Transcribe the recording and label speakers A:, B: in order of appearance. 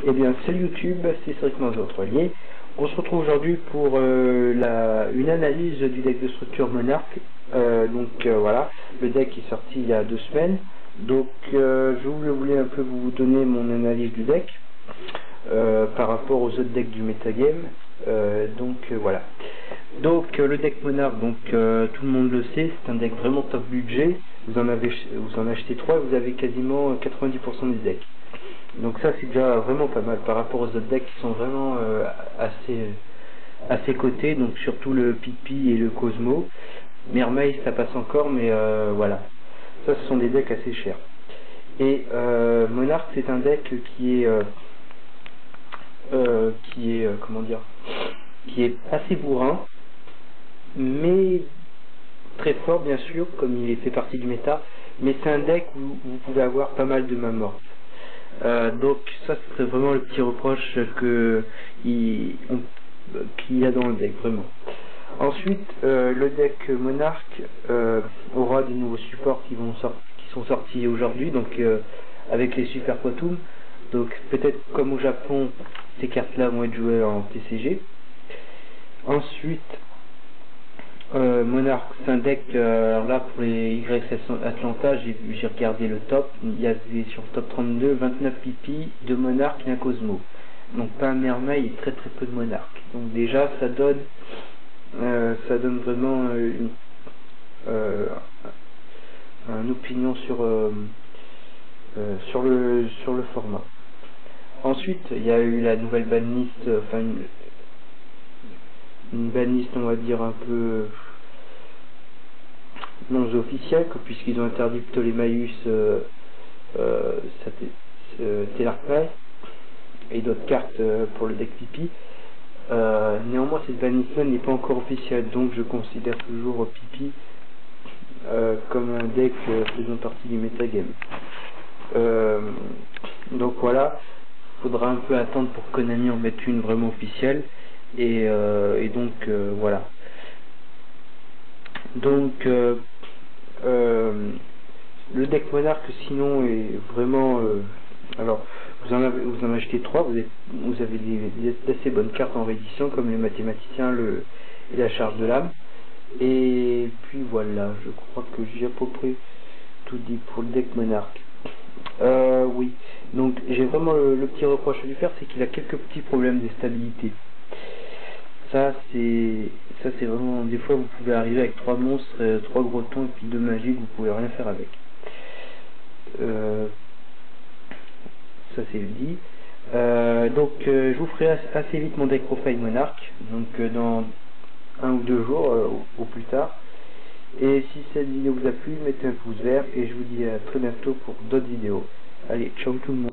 A: Eh bien, salut YouTube, c'est Cédric Troilier. On se retrouve aujourd'hui pour une analyse du deck de structure Monarch. Voilà, le deck est sorti il y a 2 semaines. Donc je voulais un peu vous donner mon analyse du deck par rapport aux autres decks du metagame. Voilà. Donc le deck Monarch, tout le monde le sait, c'est un deck vraiment top budget. Vous en achetez 3 et vous avez quasiment 90% du deck. Donc ça c'est déjà vraiment pas mal par rapport aux autres decks qui sont vraiment assez cotés, donc surtout le Pipi et le Cosmo. Mermaid ça passe encore, mais voilà. Ça ce sont des decks assez chers. Et Monarch c'est un deck qui est assez bourrin, mais très fort bien sûr, comme il fait partie du méta, mais c'est un deck où vous pouvez avoir pas mal de main morte. Donc ça c'est vraiment le petit reproche qu'il y a dans le deck, vraiment. Ensuite, le deck Monarch aura des nouveaux supports qui sont sortis aujourd'hui, avec les Super Quantum. Donc peut-être comme au Japon, ces cartes-là vont être jouées en TCG. Ensuite, Monarch, c'est un deck, alors là pour les YS Atlanta, j'ai regardé le top, il y avait sur le top 32, 29 Pipi, 2 Monarch et un Cosmo. Donc pas un Mermaid et très peu de Monarch. Donc déjà ça donne vraiment une opinion sur le format. Ensuite il y a eu la nouvelle banlist, une banlist on va dire un peu non officielle, puisqu'ils ont interdit Ptolémaeus, Tellarkrai et d'autres cartes pour le deck Pipi. Néanmoins cette banlist n'est pas encore officielle, donc je considère toujours Pipi comme un deck faisant partie du metagame. Donc voilà, faudra un peu attendre pour que Konami en mette une vraiment officielle, voilà. Donc le deck Monarch sinon est vraiment alors vous en achetez 3, vous avez d'assez bonnes cartes en réédition comme les mathématiciens et la charge de l'âme. Et puis voilà, je crois que j'ai à peu près tout dit pour le deck Monarch. Oui, donc j'ai vraiment le petit reproche à lui faire, c'est qu'il a quelques petits problèmes de stabilité. Ça c'est vraiment, des fois vous pouvez arriver avec 3 monstres, 3 gros tons et puis 2 magiques, vous pouvez rien faire avec. Ça c'est dit. Je vous ferai assez vite mon deck profile Monarch, dans 1 ou 2 jours au plus tard. Et si cette vidéo vous a plu, mettez un pouce vert et je vous dis à très bientôt pour d'autres vidéos. Allez, ciao tout le monde.